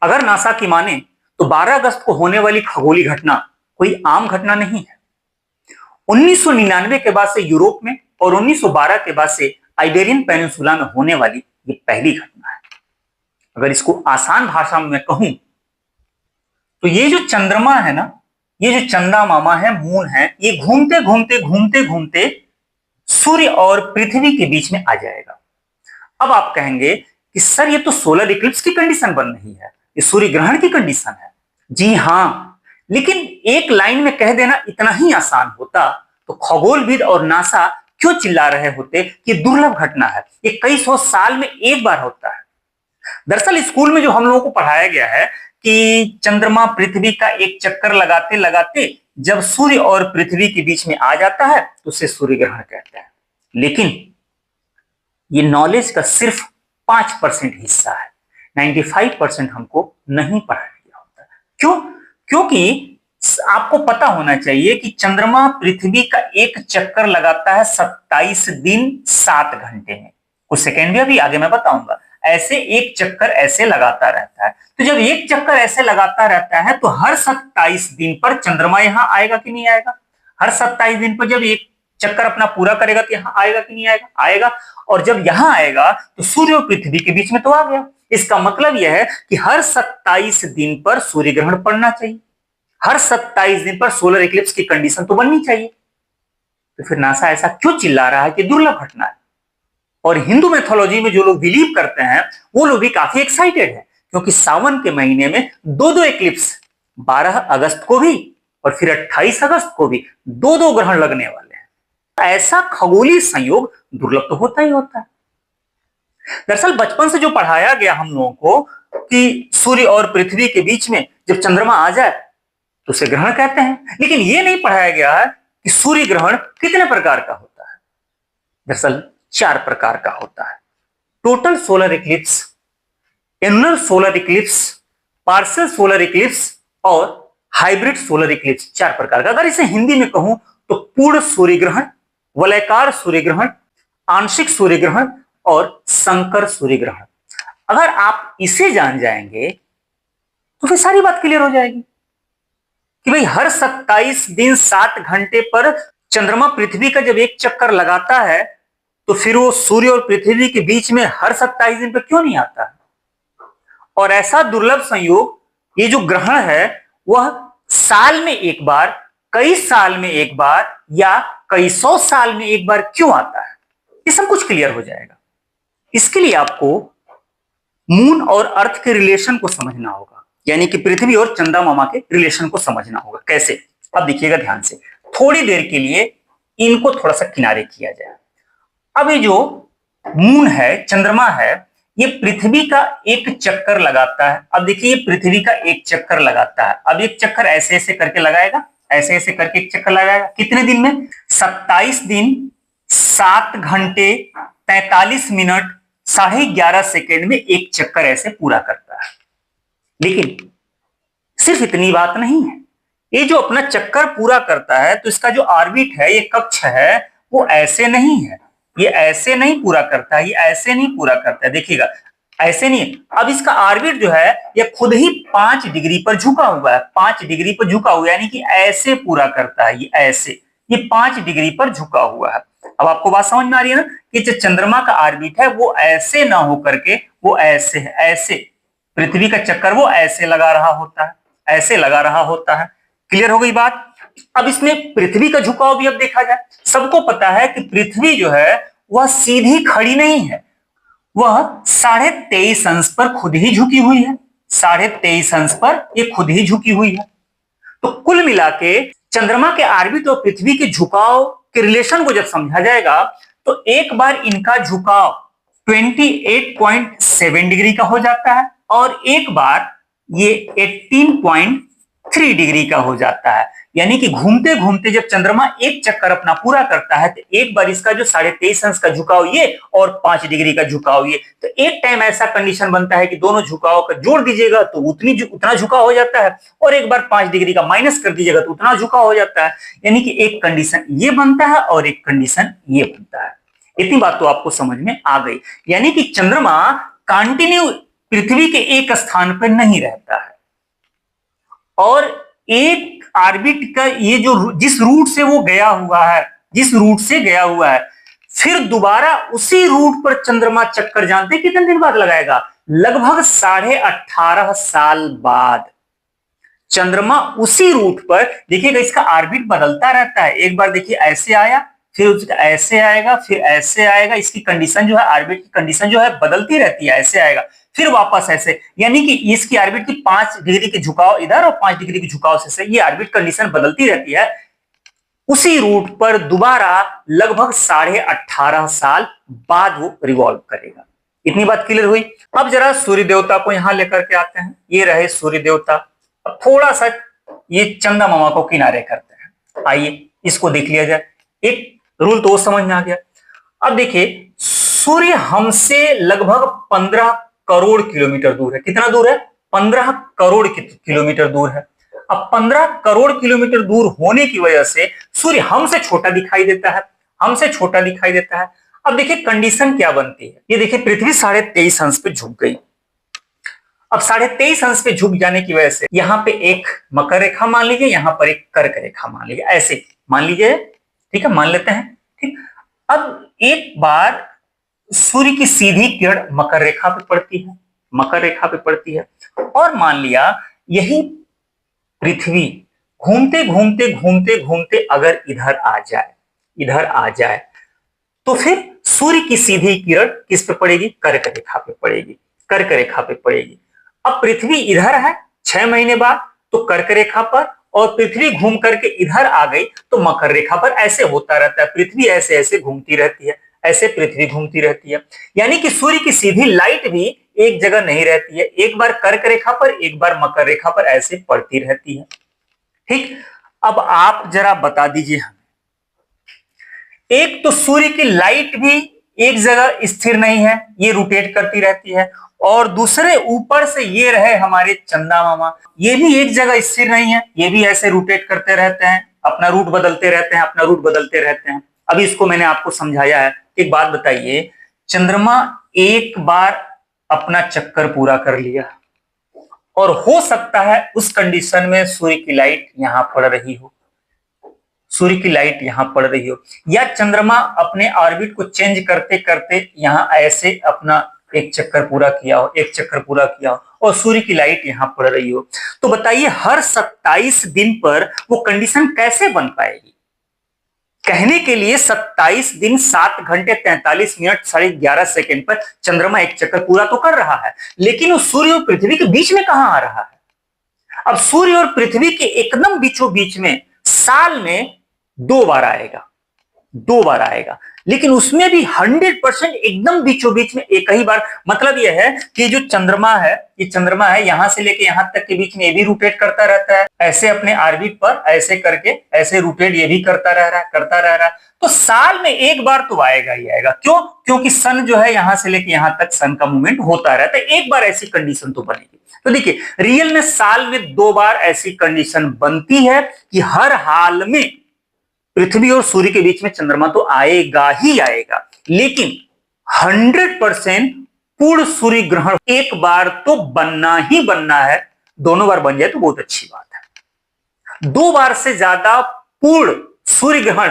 अगर नासा की माने तो 12 अगस्त को होने वाली खगोलीय घटना कोई आम घटना नहीं है। 1999 के बाद से यूरोप में और 1912 के बाद से आइबेरियन पेनिनसुला में होने वाली ये पहली घटना है। अगर इसको आसान भाषा में मैं कहूं तो ये जो चंद्रमा है ना, ये जो चंदा मामा है, मून है, ये घूमते घूमते घूमते घूमते सूर्य और पृथ्वी के बीच में आ जाएगा। अब आप कहेंगे कि सर ये तो सोलर इक्लिप्स की कंडीशन बन रही है, ये सूर्य ग्रहण की कंडीशन है। जी हां, लेकिन एक लाइन में कह देना इतना ही आसान होता तो खगोलविद और नासा क्यों चिल्ला रहे होते कि दुर्लभ घटना है, ये कई सौ साल में एक बार होता है। दरअसल स्कूल में जो हम लोगों को पढ़ाया गया है कि चंद्रमा पृथ्वी का एक चक्कर लगाते लगाते जब सूर्य और पृथ्वी के बीच में आ जाता है तो उसे सूर्य ग्रहण कहते हैं। लेकिन ये नॉलेज का सिर्फ 5% हिस्सा है, 95% हमको नहीं पढ़ाया गया होता। क्यों? क्योंकि आपको पता होना चाहिए कि चंद्रमा पृथ्वी का एक चक्कर लगाता है 27 दिन 7 घंटे में। कुछ सेकेंड भी अभी आगे मैं बताऊंगा। ऐसे एक चक्कर ऐसे लगाता रहता है, तो जब एक चक्कर ऐसे लगाता रहता है तो हर 27 दिन पर चंद्रमा यहां आएगा कि नहीं आएगा? हर 27 दिन पर जब एक चक्कर अपना पूरा करेगा तो यहां आएगा कि नहीं आएगा? आएगा। और जब यहां आएगा तो सूर्य और पृथ्वी के बीच में तो आ गया। इसका मतलब यह है कि हर 27 दिन पर सूर्य ग्रहण पड़ना चाहिए, हर 27 दिन पर सोलर इक्लिप्स की कंडीशन तो बननी चाहिए। तो फिर नासा ऐसा क्यों चिल्ला रहा है कि दुर्लभ घटना है? और हिंदू मैथोलॉजी में जो लोग बिलीव करते हैं वो लोग भी काफी एक्साइटेड है, क्योंकि सावन के महीने में दो दो इक्लिप्स, 12 अगस्त को भी और फिर 28 अगस्त को भी दो दो ग्रहण लगने वाले हैं। ऐसा खगोलीय संयोग दुर्लभ तो होता ही होता है। दरअसल बचपन से जो पढ़ाया गया हम लोगों को कि सूर्य और पृथ्वी के बीच में जब चंद्रमा आ जाए तो उसे ग्रहण कहते हैं, लेकिन यह नहीं पढ़ाया गया है कि सूर्य ग्रहण कितने प्रकार का होता है। दरअसल 4 प्रकार का होता है। Total solar Eclipse, annular solar Eclipse, partial solar Eclipse और हाइब्रिड सोलर इक्लिप्स, 4 प्रकार का। अगर इसे हिंदी में कहूं तो पूर्ण सूर्य ग्रहण, वलयाकार सूर्य ग्रहण, आंशिक सूर्य ग्रहण और संकर सूर्य ग्रहण। अगर आप इसे जान जाएंगे तो फिर सारी बात क्लियर हो जाएगी कि भाई हर 27 दिन 7 घंटे पर चंद्रमा पृथ्वी का जब एक चक्कर लगाता है तो फिर वो सूर्य और पृथ्वी के बीच में हर 27 दिन पर क्यों नहीं आता है? और ऐसा दुर्लभ संयोग, ये जो ग्रहण है वह साल में एक बार, कई साल में एक बार या कई सौ साल में एक बार क्यों आता है, ये सब कुछ क्लियर हो जाएगा। इसके लिए आपको मून और अर्थ के रिलेशन को समझना होगा, यानी कि पृथ्वी और चंदा मामा के रिलेशन को समझना होगा। कैसे? अब देखिएगा ध्यान से, थोड़ी देर के लिए इनको थोड़ा सा किनारे किया जाए। अब ये जो मून है, चंद्रमा है, ये पृथ्वी का एक चक्कर लगाता है। अब देखिए पृथ्वी का एक चक्कर लगाता है। अब एक चक्कर ऐसे ऐसे करके लगाएगा, ऐसे ऐसे करके एक चक्कर लगाएगा। कितने दिन में? 27 दिन 7 घंटे 43 मिनट 11.5 सेकेंड में एक चक्कर ऐसे पूरा करता है। लेकिन सिर्फ इतनी बात नहीं है, ये जो अपना चक्कर पूरा करता है तो इसका जो ऑर्बिट है, ये कक्ष है, वो ऐसे नहीं है, ये ऐसे नहीं पूरा करता है, ये ऐसे नहीं पूरा करता है। देखिएगा ऐसे नहीं। अब इसका ऑर्बिट जो है ये खुद ही 5 डिग्री पर झुका हुआ है, 5 डिग्री पर झुका हुआ है, यानी कि ऐसे पूरा करता है, ये ऐसे, ये 5 डिग्री पर झुका हुआ है। अब आपको बात समझ में आ रही है ना कि जो चंद्रमा का ऑर्बिट है वो ऐसे ना हो करके वो ऐसे है, ऐसे पृथ्वी का चक्कर वो ऐसे लगा रहा होता है, ऐसे लगा रहा होता है। क्लियर हो गई बात? अब इसमें पृथ्वी का झुकाव भी अब देखा जाए। सबको पता है कि पृथ्वी जो है वह सीधी खड़ी नहीं है, वह 23.5 अंश पर खुद ही झुकी हुई है, 23.5 अंश पर ये खुद ही झुकी हुई है। तो कुल मिला के चंद्रमा के ऑर्बिट और पृथ्वी के झुकाव के रिलेशन को जब समझा जाएगा तो एक बार इनका झुकाव 28.7 डिग्री का हो जाता है और एक बार ये 18.3 डिग्री का हो जाता है। यानी कि घूमते घूमते जब चंद्रमा एक चक्कर अपना पूरा करता है तो एक बार इसका जो 23.5 अंश का झुकाव ये और 5 डिग्री का झुकाव ये, तो एक टाइम ऐसा कंडीशन बनता है कि दोनों झुकाव का जोड़ दीजिएगा तो उतना झुकाव हो जाता है और एक बार 5 डिग्री का माइनस कर दीजिएगा तो उतना झुकाव हो जाता है। यानी कि एक कंडीशन ये बनता है और एक कंडीशन ये बनता है। इतनी बात तो आपको समझ में आ गई। यानी कि चंद्रमा कंटिन्यू पृथ्वी के एक स्थान पर नहीं रहता है, और एक ऑर्बिट का ये जो जिस रूट से वो गया हुआ है, जिस रूट से गया हुआ है, फिर दोबारा उसी रूट पर चंद्रमा चक्कर जानते कितने दिन बाद लगाएगा? लगभग 18.5 साल बाद चंद्रमा उसी रूट पर, देखिएगा इसका ऑर्बिट बदलता रहता है, एक बार देखिए ऐसे आया, फिर उसका ऐसे आएगा, फिर ऐसे आएगा, इसकी कंडीशन जो है, ऑर्बिट की कंडीशन जो है बदलती रहती है, ऐसे आएगा, फिर वापस ऐसे, यानी कि इसकी ऑर्बिट की 5 डिग्री की झुकाव इधर और 5 डिग्री की झुकाव से ये ऑर्बिट कंडीशन बदलती रहती है। उसी रूट पर दोबारा लगभग 18.5 साल बाद वो रिवॉल्व करेगा। इतनी बात क्लियर हुई। अब जरा सूर्य देवता को यहां लेकर के आते हैं, ये रहे सूर्य देवता। अब थोड़ा सा ये चंदा मामा को किनारे करते हैं, आइए इसको देख लिया जाए। एक रूल तो समझ में आ गया। अब देखिए सूर्य हमसे लगभग 15 करोड़ किलोमीटर दूर है। कितना दूर है? 15 करोड़ किलोमीटर दूर है। अब 15 करोड़ किलोमीटर दूर होने की वजह से सूर्य हमसे छोटा दिखाई देता है, हमसे छोटा दिखाई देता है। अब देखिए कंडीशन क्या बनती है, ये देखिए पृथ्वी 23.5 अंश पे झुक गई। अब 23.5 अंश पे झुक जाने की वजह से यहां पे एक मकर रेखा मान लीजिए, यहां पर एक कर्क रेखा मान लीजिए, ऐसे मान लीजिए, ठीक है, मान लेते हैं, ठीक। अब एक बार सूर्य की सीधी किरण मकर रेखा पे पड़ती है, मकर रेखा पे पड़ती है, और मान लिया यही पृथ्वी घूमते घूमते घूमते घूमते अगर इधर आ जाए, इधर आ जाए, तो फिर सूर्य की सीधी किरण किस पे पड़ेगी? कर्क रेखा पे पड़ेगी, कर्क रेखा पे पड़ेगी। अब पृथ्वी इधर है 6 महीने बाद तो कर्क रेखा पर, और पृथ्वी घूम करके इधर आ गई तो मकर रेखा पर। ऐसे होता रहता है, पृथ्वी ऐसे ऐसे घूमती रहती है, ऐसे पृथ्वी घूमती रहती है। यानी कि सूर्य की सीधी लाइट भी एक जगह नहीं रहती है, एक बार कर्क रेखा पर, एक बार मकर रेखा पर ऐसे पड़ती रहती है, ठीक। अब आप जरा बता दीजिए हमें, एक तो सूर्य की लाइट भी एक जगह स्थिर नहीं है, ये रोटेट करती रहती है, और दूसरे ऊपर से ये रहे हमारे चंदा मामा, ये भी एक जगह स्थिर नहीं है, ये भी ऐसे रोटेट करते रहते हैं, अपना रूट बदलते रहते हैं, अपना रूट बदलते रहते हैं। अभी इसको मैंने आपको समझाया है। एक बात बताइए, चंद्रमा एक बार अपना चक्कर पूरा कर लिया, और हो सकता है उस कंडीशन में सूर्य की लाइट यहां पड़ रही हो, सूर्य की लाइट यहां पड़ रही हो, या चंद्रमा अपने ऑर्बिट को चेंज करते करते यहां ऐसे अपना एक चक्कर पूरा किया हो, एक चक्कर पूरा किया हो, और सूर्य की लाइट यहां पड़ रही हो। तो बताइए हर 27 दिन पर वो कंडीशन कैसे बन पाएगी? कहने के लिए 27 दिन 7 घंटे 43 मिनट 11.5 सेकेंड पर चंद्रमा एक चक्कर पूरा तो कर रहा है, लेकिन वो सूर्य और पृथ्वी के बीच में कहां आ रहा है? अब सूर्य और पृथ्वी के एकदम बीचों बीच में साल में 2 बार आएगा, 2 बार आएगा, लेकिन उसमें भी 100% एकदम बीचों बीच में एक ही बार। मतलब यह है कि जो चंद्रमा है, ये चंद्रमा है, यहां से लेके यहां तक के बीच में ये भी रोटेट करता रहता है, ऐसे अपने ऑर्बिट पर ऐसे करके ऐसे रोटेट ये भी करता रह रहा है, करता रह रहा है। तो साल में एक बार तो आएगा ही आएगा। क्यों? क्योंकि सन जो है यहां से लेके यहां तक सन का मूवमेंट होता रहता है, एक बार ऐसी कंडीशन तो बनेगी। तो देखिए रियल में साल में 2 बार ऐसी कंडीशन बनती है कि हर हाल में पृथ्वी और सूर्य के बीच में चंद्रमा तो आएगा ही आएगा, लेकिन 100% पूर्ण सूर्य ग्रहण एक बार तो बनना ही बनना है। दोनों बार बन जाए तो बहुत अच्छी बात है। 2 बार से ज्यादा पूर्ण सूर्य ग्रहण,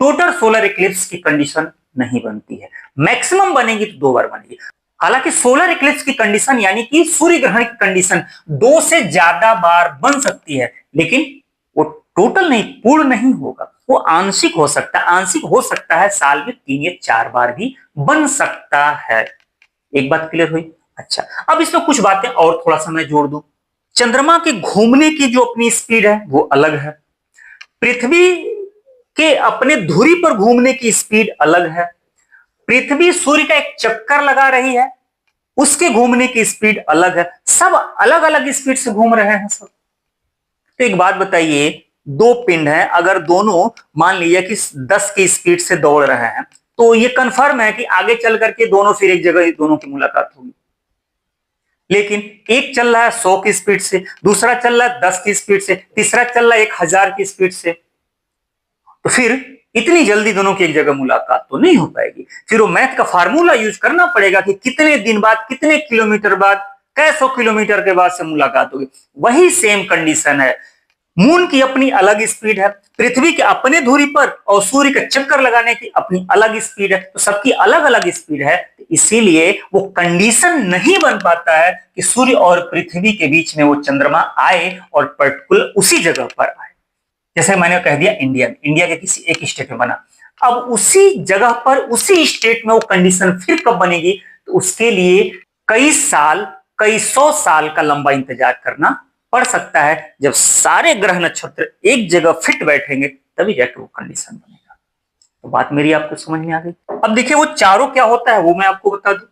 टोटल सोलर इक्लिप्स की कंडीशन नहीं बनती है। मैक्सिमम बनेगी तो 2 बार बनेगी। हालांकि सोलर इक्लिप्स की कंडीशन यानी कि सूर्य ग्रहण की कंडीशन 2 से ज्यादा बार बन सकती है, लेकिन वो टोटल नहीं, पूर्ण नहीं होगा, वो आंशिक हो सकता है। आंशिक हो सकता है, साल में 3 या 4 बार भी बन सकता है। एक बात क्लियर हुई? अच्छा, अब इसमें कुछ बातें और थोड़ा सा मैं जोड़ दूं। चंद्रमा के घूमने की जो अपनी स्पीड है वो अलग है, पृथ्वी के अपने धुरी पर घूमने की स्पीड अलग है। पृथ्वी सूर्य का एक चक्कर लगा रही है, उसके घूमने की स्पीड अलग है, सब अलग अलग स्पीड से घूम रहे हैं सब। तो एक बात बताइए, 2 पिंड हैं, अगर दोनों मान लीजिए कि 10 की स्पीड से दौड़ रहे हैं, तो ये कंफर्म है कि आगे चल करके दोनों फिर एक जगह दोनों की मुलाकात होगी। लेकिन एक चल रहा है 100 की स्पीड से, दूसरा चल रहा है 10 की स्पीड से, तीसरा चल रहा है 1000 की स्पीड से, तो फिर इतनी जल्दी दोनों की एक जगह मुलाकात तो नहीं हो पाएगी। फिर वो मैथ का फार्मूला यूज करना पड़ेगा कि कितने दिन बाद, कितने किलोमीटर बाद, कई सौ किलोमीटर के बाद से मुलाकात होगी। वही सेम कंडीशन है। मून की अपनी अलग स्पीड है, पृथ्वी के अपने धुरी पर और सूर्य के चक्कर लगाने की अपनी अलग स्पीड है, तो सबकी अलग अलग स्पीड है। इसीलिए वो कंडीशन नहीं बन पाता है कि सूर्य और पृथ्वी के बीच में वो चंद्रमा आए और पर्टिकुलर उसी जगह पर आए। जैसे मैंने कह दिया इंडिया के किसी एक स्टेट में बना, अब उसी जगह पर उसी स्टेट में वो कंडीशन फिर कब बनेगी, तो उसके लिए कई साल, कई सौ साल का लंबा इंतजार करना पड़ सकता है। जब सारे ग्रह नक्षत्र एक जगह फिट बैठेंगे तभी जाके वो कंडीशन बनेगा। तो बात मेरी आपको समझ में आ गई। अब देखिए वो चारों क्या होता है वो मैं आपको बता दूं।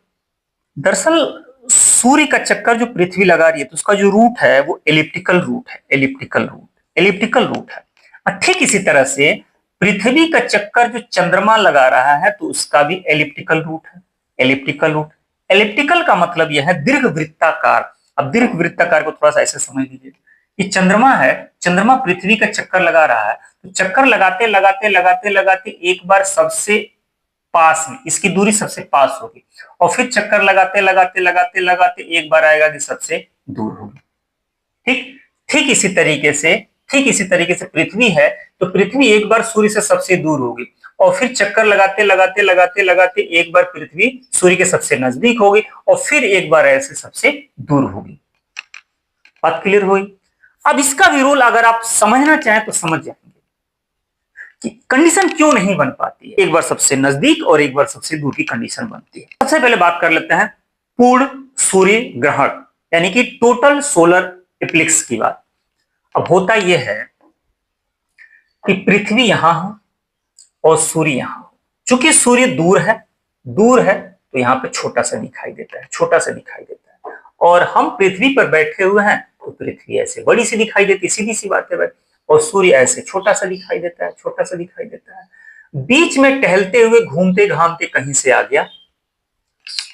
दरअसल सूर्य का चक्कर जो पृथ्वी लगा रही है तो उसका जो रूट है वो एलिप्टिकल रूट है, एलिप्टिकल रूट है। और ठीक इसी तरह से पृथ्वी का चक्कर जो चंद्रमा लगा रहा है तो उसका भी एलिप्टिकल रूट है, एलिप्टिकल रूट। एलिप्टिकल का मतलब यह है दीर्घवृत्ताकार। अब दीर्घवृत्ताकार को थोड़ा सा ऐसे समझ लीजिए कि चंद्रमा है, चंद्रमा पृथ्वी का चक्कर लगा रहा है, तो चक्कर लगाते लगाते लगाते लगाते एक बार सबसे पास में, इसकी दूरी सबसे पास होगी, और फिर चक्कर लगाते लगाते लगाते लगाते एक बार आएगा कि सबसे दूर होगी। ठीक ठीक इसी तरीके से पृथ्वी है, तो पृथ्वी एक बार सूर्य से सबसे दूर होगी और फिर चक्कर लगाते लगाते लगाते लगाते एक बार पृथ्वी सूर्य के सबसे नजदीक होगी और फिर एक बार ऐसे सबसे दूर होगी। बात क्लियर हुई। अब इसका भी रूल अगर आप समझना चाहें तो समझ जाएंगे कि कंडीशन क्यों नहीं बन पाती है। एक बार सबसे नजदीक और एक बार सबसे दूर की कंडीशन बनती है। सबसे पहले बात कर लेते हैं पूर्ण सूर्य ग्रहण यानी कि टोटल सोलर इक्लिप्स की बात। अब होता यह है कि पृथ्वी यहां हो और सूर्य यहां हो। चूंकि सूर्य दूर है तो यहां पे छोटा सा दिखाई देता है, और हम पृथ्वी पर बैठे हुए हैं तो पृथ्वी ऐसे बड़ी सी दिखाई देती है, सीधी सी बात है भाई, और सूर्य ऐसे छोटा सा दिखाई देता है। बीच में टहलते हुए घूमते घामते कहीं से आ गया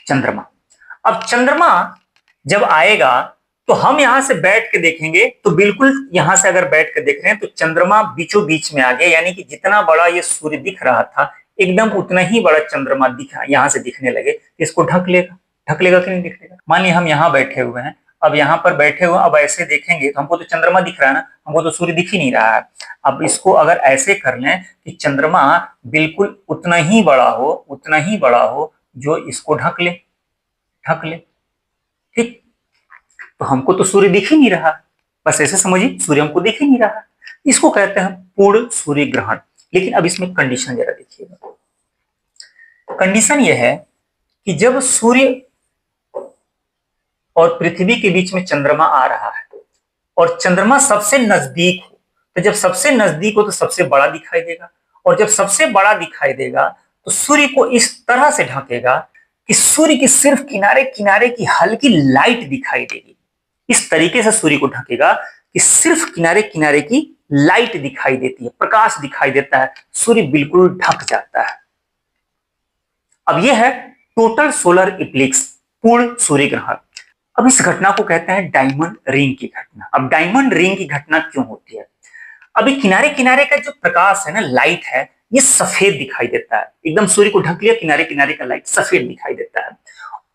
चंद्रमा। अब चंद्रमा जब आएगा तो हम यहां से बैठ के देखेंगे तो बिल्कुल यहां से अगर बैठ के देख रहे हैं तो चंद्रमा बीचों बीच में आ गया, यानी कि जितना बड़ा ये सूर्य दिख रहा था एकदम उतना ही बड़ा चंद्रमा यहां से दिखने लगे। इसको ढक लेगा कि नहीं दिखेगा। मान लीजिए हम यहाँ बैठे हुए हैं, अब यहाँ पर बैठे हुए अब ऐसे देखेंगे तो हमको तो चंद्रमा दिख रहा है ना, हमको तो सूर्य दिख ही नहीं रहा है। अब इसको अगर ऐसे कर लें कि चंद्रमा बिल्कुल उतना ही बड़ा हो जो इसको ढक ले, ठीक, तो हमको तो सूर्य दिख ही नहीं रहा। बस ऐसे समझिए सूर्य हमको दिख ही नहीं रहा। इसको कहते हैं पूर्ण सूर्य ग्रहण। लेकिन अब इसमें कंडीशन जरा देखिएगा। कंडीशन यह है कि जब सूर्य और पृथ्वी के बीच में चंद्रमा आ रहा है और चंद्रमा सबसे नजदीक हो, तो जब सबसे नजदीक हो तो सबसे बड़ा दिखाई देगा, और जब सबसे बड़ा दिखाई देगा तो सूर्य को इस तरह से ढकेगा कि सूर्य की सिर्फ किनारे किनारे की हल्की लाइट दिखाई देगी। इस तरीके से सूर्य को ढकेगा कि सिर्फ किनारे किनारे की लाइट दिखाई देती है, प्रकाश दिखाई देता है, सूर्य बिल्कुल ढक जाता है। अब यह है टोटल सोलर इक्लिप्स, पूर्ण सूर्य ग्रहण। अब इस घटना को कहते हैं डायमंड रिंग की घटना। अब डायमंड रिंग की घटना क्यों होती है? अभी किनारे किनारे का जो प्रकाश है ना, लाइट है, ये सफेद दिखाई देता है। एकदम सूर्य को ढक लिया, किनारे किनारे का लाइट सफेद दिखाई देता है।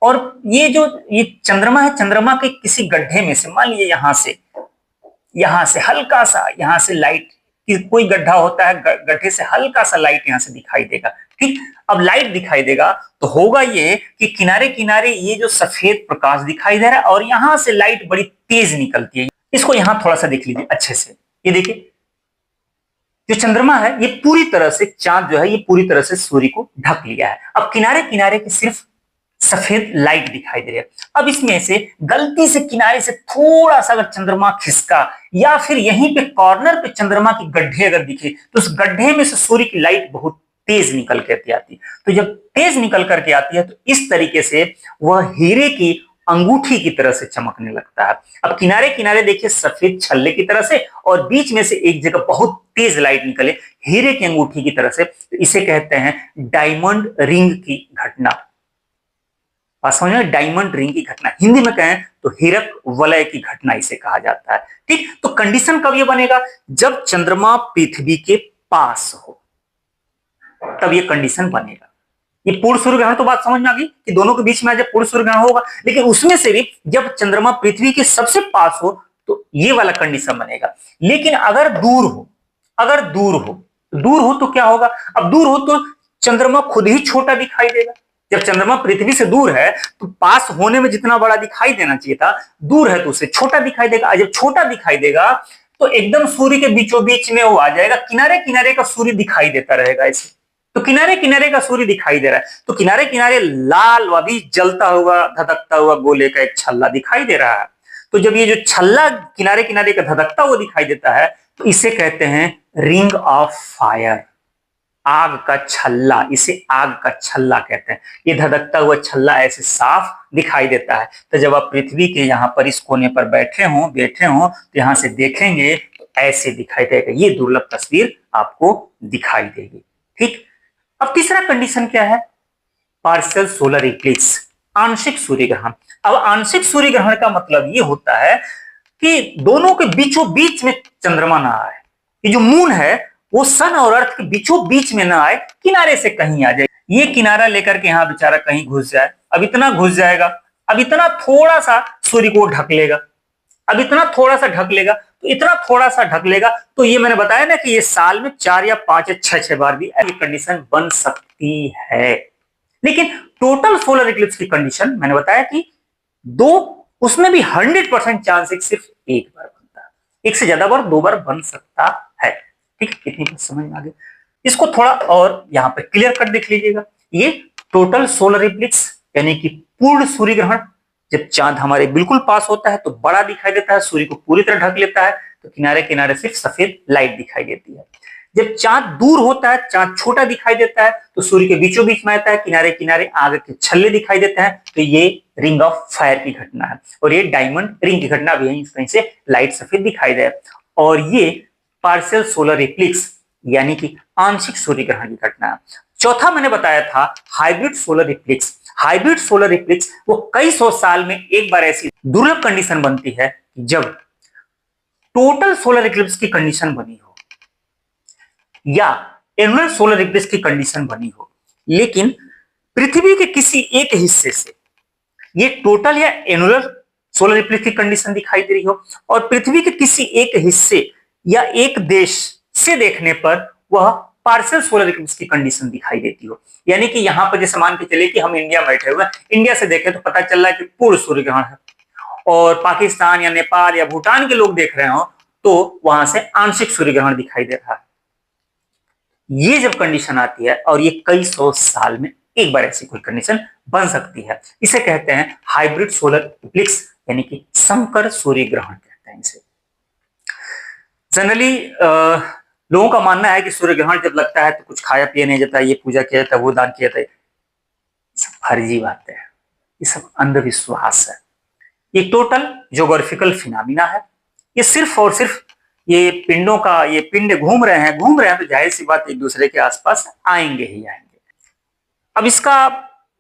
और ये चंद्रमा है, चंद्रमा के किसी गड्ढे में से, मान लीजिए यहां से हल्का सा, यहां से लाइट कि कोई गड्ढा होता है, गड्ढे से हल्का सा लाइट यहां से दिखाई देगा। ठीक, अब लाइट दिखाई देगा तो होगा ये कि किनारे किनारे ये जो सफेद प्रकाश दिखाई दे रहा है और यहां से लाइट बड़ी तेज निकलती है। इसको यहां थोड़ा सा देख लीजिए अच्छे से। ये देखिए जो चंद्रमा है ये पूरी तरह से, चांद जो है ये पूरी तरह से सूर्य को ढक लिया है। अब किनारे किनारे की सिर्फ सफेद लाइट दिखाई दे रही है। अब इसमें से गलती से किनारे से थोड़ा सा अगर चंद्रमा खिसका या फिर यहीं पे कॉर्नर पे चंद्रमा की गड्ढे अगर दिखे तो उस गड्ढे में से सूर्य की लाइट बहुत तेज निकल करके आती है। तो जब तेज निकल करके आती है तो इस तरीके से वह हीरे की अंगूठी की तरह से चमकने लगता है। अब किनारे किनारे देखिए सफेद छल्ले की तरह से, और बीच में से एक जगह बहुत तेज लाइट निकले हीरे की अंगूठी की तरह से। तो इसे कहते हैं डायमंड रिंग की घटना। बात समझ में? डायमंड रिंग की घटना, हिंदी में कहें तो हीरक वलय की घटना इसे कहा जाता है। ठीक, तो कंडीशन कब ये बनेगा? जब चंद्रमा पृथ्वी के पास हो। तब ये कंडीशन बनेगा। ये पूर्ण सूर्य ग्रहण तो बात समझ में आ गई कि दोनों के बीच में जब पूर्ण सूर्य ग्रहण होगा, लेकिन उसमें से भी जब चंद्रमा पृथ्वी के सबसे पास हो तो ये वाला कंडीशन बनेगा। लेकिन अगर दूर हो, दूर हो तो क्या होगा? अब दूर हो तो चंद्रमा खुद ही छोटा दिखाई देगा। जब चंद्रमा पृथ्वी से दूर है तो पास होने में जितना बड़ा दिखाई देना चाहिए था, दूर है तो उसे छोटा दिखाई देगा। जब छोटा दिखाई देगा तो एकदम सूर्य के बीचों बीच में वो आ जाएगा, किनारे किनारे का सूर्य दिखाई देता रहेगा ऐसे। तो किनारे किनारे का सूर्य दिखाई दे रहा है, तो किनारे किनारे लाल अभी जलता हुआ धधकता हुआ गोले का एक छल्ला दिखाई दे रहा है। तो जब ये जो छल्ला किनारे किनारे का धधकता हुआ दिखाई देता है तो इसे कहते हैं रिंग ऑफ फायर, आग का छल्ला। इसे आग का छल्ला कहते हैं। ये धधकता हुआ छल्ला ऐसे साफ दिखाई देता है। तो जब आप पृथ्वी के यहाँ पर इस कोने पर बैठे हो तो यहां से देखेंगे तो ऐसे दिखाई देगा। ये दुर्लभ तस्वीर आपको दिखाई देगी। ठीक, अब तीसरा कंडीशन क्या है? पार्शियल सोलर इक्लिप्स, आंशिक सूर्य ग्रहण। अब आंशिक सूर्य ग्रहण का मतलब ये होता है कि दोनों के बीचों बीच में चंद्रमा ना आए। ये जो मून है वो सन और अर्थ के बीचों बीच में ना आए, किनारे से कहीं आ जाए। ये किनारा लेकर के यहां बेचारा कहीं घुस जाए, अब इतना घुस जाएगा, अब इतना थोड़ा सा सूर्य को ढक लेगा, अब इतना थोड़ा सा ढक लेगा, तो इतना थोड़ा सा ढक लेगा। तो ये मैंने बताया ना कि ये साल में 4 या 5 या 6 बार भी ऐसी कंडीशन बन सकती है। लेकिन टोटल सोलर इक्लिप्स की कंडीशन मैंने बताया कि 2, उसमें भी 100% चांस सिर्फ एक बार बनता है। एक से ज्यादा बार 2 बार बन सकता है। ठीक, कितनी बात समझ में आ गई? इसको थोड़ा और यहां पर क्लियर कट देख लीजिएगा। ये टोटल सोलर इक्लिप्स यानी कि पूर्ण सूर्य ग्रहण, जब चांद हमारे बिल्कुल पास होता है तो बड़ा दिखाई देता है, सूर्य को पूरी तरह ढक लेता है, तो किनारे किनारे सिर्फ सफेद लाइट दिखाई देती है। जब चांद दूर होता है, चांद छोटा दिखाई देता है, तो सूर्य के बीचों बीच में आता है, किनारे किनारे आग के छल्ले दिखाई देते हैं। तो ये रिंग ऑफ फायर की घटना है, और ये डायमंड रिंग की घटना भी है। कहीं से लाइट सफेद दिखाई दे, और ये पार्शियल सोलर इक्लिप्स यानी कि आंशिक सूर्य ग्रहण की घटना है। चौथा मैंने बताया था hybrid solar Eclipse. Hybrid solar Eclipse वो कई सौ साल में एक बार ऐसी दुर्लभ कंडीशन बनती है जब टोटल सोलर इक्लिप्स की कंडीशन बनी हो या एनुअल सोलर इक्लिप्स की कंडीशन बनी हो, लेकिन पृथ्वी के किसी एक हिस्से से ये टोटल या एनुअल सोलर इक्लिप्स की कंडीशन दिखाई दे रही हो, और पृथ्वी के किसी एक हिस्से या एक देश से देखने पर वह पार्शियल सोलर इक्लिप्स की कंडीशन दिखाई देती हो। यानी कि यहां पर जैसे मान के चले कि हम इंडिया में बैठे हुए हैं, इंडिया से देखें तो पता चल रहा है कि पूर्ण सूर्य ग्रहण है, और पाकिस्तान या नेपाल या भूटान के लोग देख रहे हो तो वहां से आंशिक सूर्य ग्रहण दिखाई दे रहा है। ये जब कंडीशन आती है, और ये कई सौ साल में एक बार ऐसी कोई कंडीशन बन सकती है, इसे कहते हैं हाइब्रिड सोलर इक्लिप्स यानी कि संकर सूर्य ग्रहण कहते हैं इसे। जनरली लोगों का मानना है कि सूर्य ग्रहण जब लगता है तो कुछ खाया पिया नहीं जाता, ये पूजा किया जाता है, वो दान किया जाता है। सब फर्जी बातें हैं, ये सब अंधविश्वास है। ये टोटल ज्योग्राफिकल फिनोमिना है। ये सिर्फ और सिर्फ ये पिंडों का, ये पिंड घूम रहे हैं तो जाहिर सी बात एक दूसरे के आसपास आएंगे ही आएंगे। अब इसका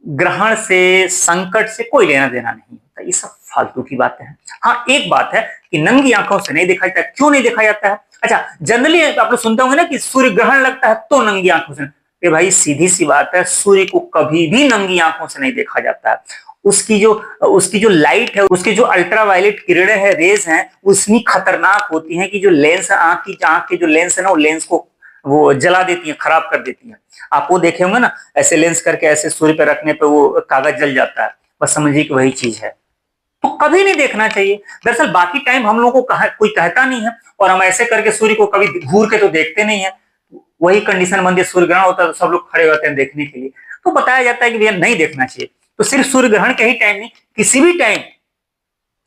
ग्रहण से, संकट से कोई लेना देना नहीं होता, ये सब फालतू की बातें हैं। हाँ, एक बात है कि नंगी आंखों से नहीं देखा जाता। क्यों नहीं देखा जाता है? अच्छा, जनरली आप लोग सुनते होंगे ना कि सूर्य ग्रहण लगता है तो नंगी आंखों से। ए भाई, सीधी सी बात है, सूर्य को कभी भी नंगी आंखों से नहीं देखा जाता है। उसकी जो लाइट है, उसकी जो अल्ट्रावायलेट किरणें हैं, रेज हैं, उतनी खतरनाक होती हैं कि जो लेंस, आंख के जो लेंस है ना, वो लेंस को वो जला देती है, खराब कर देती है। आप वो देखे होंगे ना, ऐसे लेंस करके ऐसे सूर्य पे रखने पे वो कागज जल जाता है, बस समझिए कि वही चीज है। तो कभी नहीं देखना चाहिए। दरअसल बाकी टाइम हम लोगों को कोई कहता नहीं है, और हम ऐसे करके सूर्य को कभी घूर के तो देखते नहीं है। वही कंडीशन बनती है, सूर्य ग्रहण होता है तो सब लोग खड़े होते हैं देखने के लिए, तो बताया जाता है कि भैया नहीं देखना चाहिए। तो सिर्फ सूर्य ग्रहण के ही टाइम नहीं, किसी भी टाइम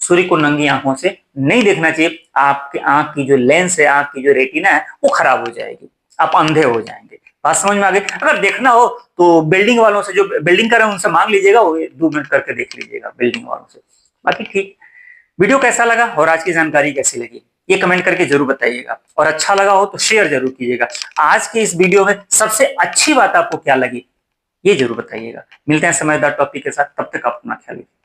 सूर्य को नंगी आंखों से नहीं देखना चाहिए। आपके आंख की जो लेंस है, आंख की जो रेटिना है, वो खराब हो जाएगी, आप अंधे हो जाएंगे। बात समझ में आ गई? अगर देखना हो तो बिल्डिंग वालों से, जो बिल्डिंग कर रहे हैं उनसे मांग लीजिएगा, वो 2 मिनट करके देख लीजिएगा बिल्डिंग वालों से। बाकी ठीक। वीडियो कैसा लगा और आज की जानकारी कैसी लगी, ये कमेंट करके जरूर बताइएगा, और अच्छा लगा हो तो शेयर जरूर कीजिएगा। आज के इस वीडियो में सबसे अच्छी बात आपको क्या लगी, ये जरूर बताइएगा। मिलते हैं समझदार टॉपिक के साथ, तब तक अपना ख्याल रखिए।